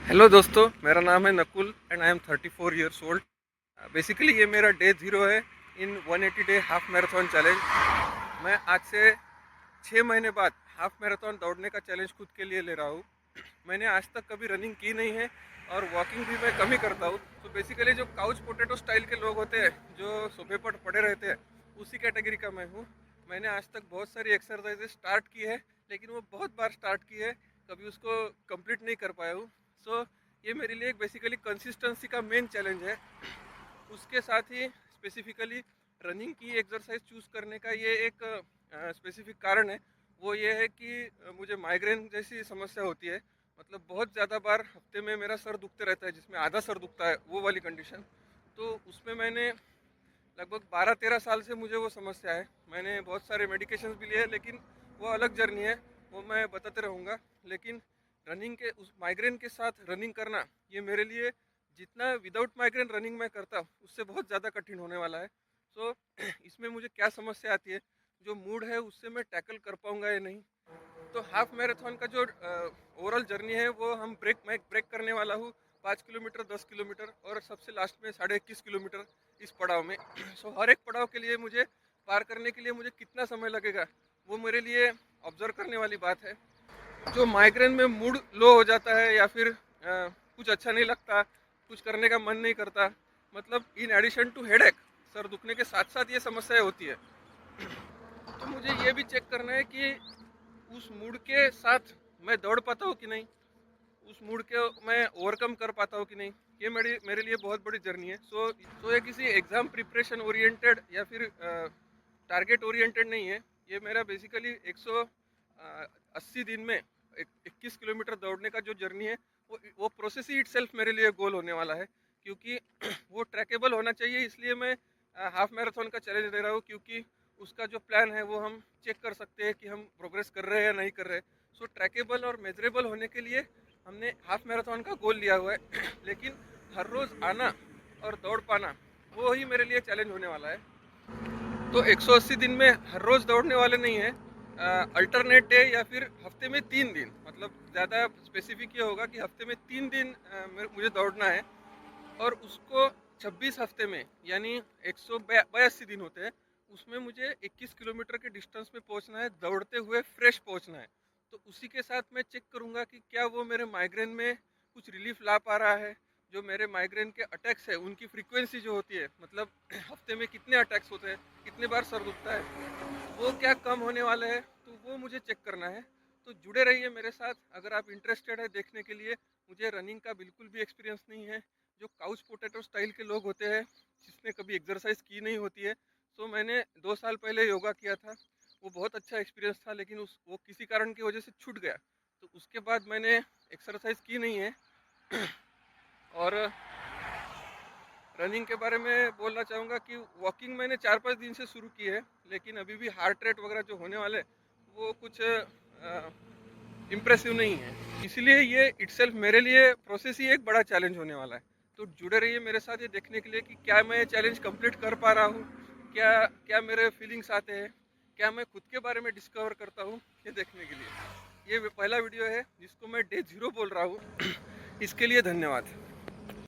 Hello दोस्तों, मेरा नाम है Nakul and I am 34 years old. Basically ये मेरा डे 0 है इन 180 डे हाफ मैराथन चैलेंज। मैं आज से 6 महीने बाद हाफ मैराथन दौड़ने का चैलेंज खुद के लिए ले रहा हूँ। मैंने आज तक कभी रनिंग की नहीं है और वॉकिंग भी मैं कम ही करता हूँ। तो बेसिकली जो काउच पोटैटो स्टाइल के लोग होते हैं जो सोफे पर पड़े रहते हैं, उसी कैटेगरी का मैं हूँ। मैंने आज तक बहुत सारी एक्सरसाइजेज स्टार्ट की है, लेकिन वो बहुत बार स्टार्ट की है, कभी उसको कंप्लीट नहीं कर पाया हूँ। सो ये मेरे लिए एक बेसिकली कंसिस्टेंसी का मेन चैलेंज है। उसके साथ ही स्पेसिफिकली रनिंग की एक्सरसाइज चूज़ करने का ये एक स्पेसिफिक कारण है। वो ये है कि मुझे माइग्रेन जैसी समस्या होती है। मतलब बहुत ज़्यादा बार हफ्ते में मेरा सर दुखते रहता है, जिसमें आधा सर दुखता है, वो वाली कंडीशन। तो उसमें मैंने लगभग 12-13 साल से मुझे वो समस्या है। मैंने बहुत सारे मेडिकेशंस भी लिए, लेकिन वो अलग जर्नी है, वो मैं बताते रहूँगा। लेकिन रनिंग के उस माइग्रेन के साथ रनिंग करना, ये मेरे लिए जितना विदाउट माइग्रेन रनिंग मैं करता उससे बहुत ज़्यादा कठिन होने वाला है। सो इसमें मुझे क्या समस्या आती है, जो मूड है उससे मैं टैकल कर पाऊँगा या नहीं। तो हाफ मैराथन का जो ओवरऑल जर्नी है, वो मैं ब्रेक करने वाला हूँ 5 किलोमीटर, 10 किलोमीटर और सबसे लास्ट में 21.5 किलोमीटर इस पड़ाव में। सो हर एक पड़ाव के लिए मुझे पार करने के लिए मुझे कितना समय लगेगा, वो मेरे लिए ऑब्जर्व करने वाली बात है। जो माइग्रेन में मूड लो हो जाता है या फिर कुछ अच्छा नहीं लगता, कुछ करने का मन नहीं करता, मतलब इन एडिशन टू हेडेक, सर दुखने के साथ साथ ये समस्याएं होती है। तो मुझे ये भी चेक करना है कि उस मूड के साथ मैं दौड़ पाता हूँ कि नहीं, उस मूड के मैं ओवरकम कर पाता हूँ कि नहीं। ये मेरी मेरे लिए बहुत बड़ी जर्नी है। सो ये किसी एग्ज़ाम प्रिपरेशन ओरिएंटेड या फिर टारगेट ओरिएंटेड नहीं है। ये मेरा बेसिकली 180 दिन में 21 किलोमीटर दौड़ने का जो जर्नी है, वो प्रोसेस ही इटसेल्फ मेरे लिए गोल होने वाला है। क्योंकि वो ट्रैकेबल होना चाहिए, इसलिए मैं हाफ मैराथन का चैलेंज ले रहा हूँ। क्योंकि उसका जो प्लान है वो हम चेक कर सकते हैं कि हम प्रोग्रेस कर रहे हैं या नहीं कर रहे। सो ट्रैकेबल और मेजरेबल होने के लिए हमने हाफ मैराथन का गोल लिया हुआ है। लेकिन हर रोज़ आना और दौड़ पाना, वो ही मेरे लिए चैलेंज होने वाला है। तो 180 दिन में हर रोज़ दौड़ने वाले नहीं है, अल्टरनेट डे या फिर हफ्ते में 3 दिन, मतलब ज़्यादा स्पेसिफिक ये होगा कि हफ्ते में 3 दिन मुझे दौड़ना है। और उसको 26 हफ्ते में, यानी 182 दिन होते हैं, उसमें मुझे 21 किलोमीटर के डिस्टेंस में पहुंचना है, दौड़ते हुए फ्रेश पहुंचना है। तो उसी के साथ मैं चेक करूंगा कि क्या वो मेरे माइग्रेन में कुछ रिलीफ ला पा रहा है। जो मेरे माइग्रेन के अटैक्स है, उनकी फ्रीक्वेंसी जो होती है, मतलब हफ्ते में कितने अटैक्स होते हैं, कितने बार सर दुखता है, वो क्या कम होने वाला है, तो वो मुझे चेक करना है। तो जुड़े रहिए मेरे साथ अगर आप इंटरेस्टेड है देखने के लिए। मुझे रनिंग का बिल्कुल भी एक्सपीरियंस नहीं है। जो काउच पोटैटो स्टाइल के लोग होते हैं, जिसने कभी एक्सरसाइज की नहीं होती है, तो मैंने 2 साल पहले योगा किया था, वो बहुत अच्छा एक्सपीरियंस था, लेकिन वो किसी कारण की वजह से छूट गया। तो उसके बाद मैंने एक्सरसाइज की नहीं है। और रनिंग के बारे में बोलना चाहूँगा कि वॉकिंग मैंने 4-5 दिन से शुरू की है, लेकिन अभी भी हार्ट रेट वगैरह जो होने वाले, वो कुछ इम्प्रेसिव नहीं है। इसलिए ये इटसेल्फ मेरे लिए प्रोसेस ही एक बड़ा चैलेंज होने वाला है। तो जुड़े रहिए मेरे साथ ये देखने के लिए कि क्या मैं ये चैलेंज कंप्लीट कर पा रहा हूँ, क्या क्या मेरे फीलिंग्स आते हैं, क्या मैं खुद के बारे में डिस्कवर करता हूँ, ये देखने के लिए। ये पहला वीडियो है जिसको मैं डे 0 बोल रहा हूँ। इसके लिए धन्यवाद।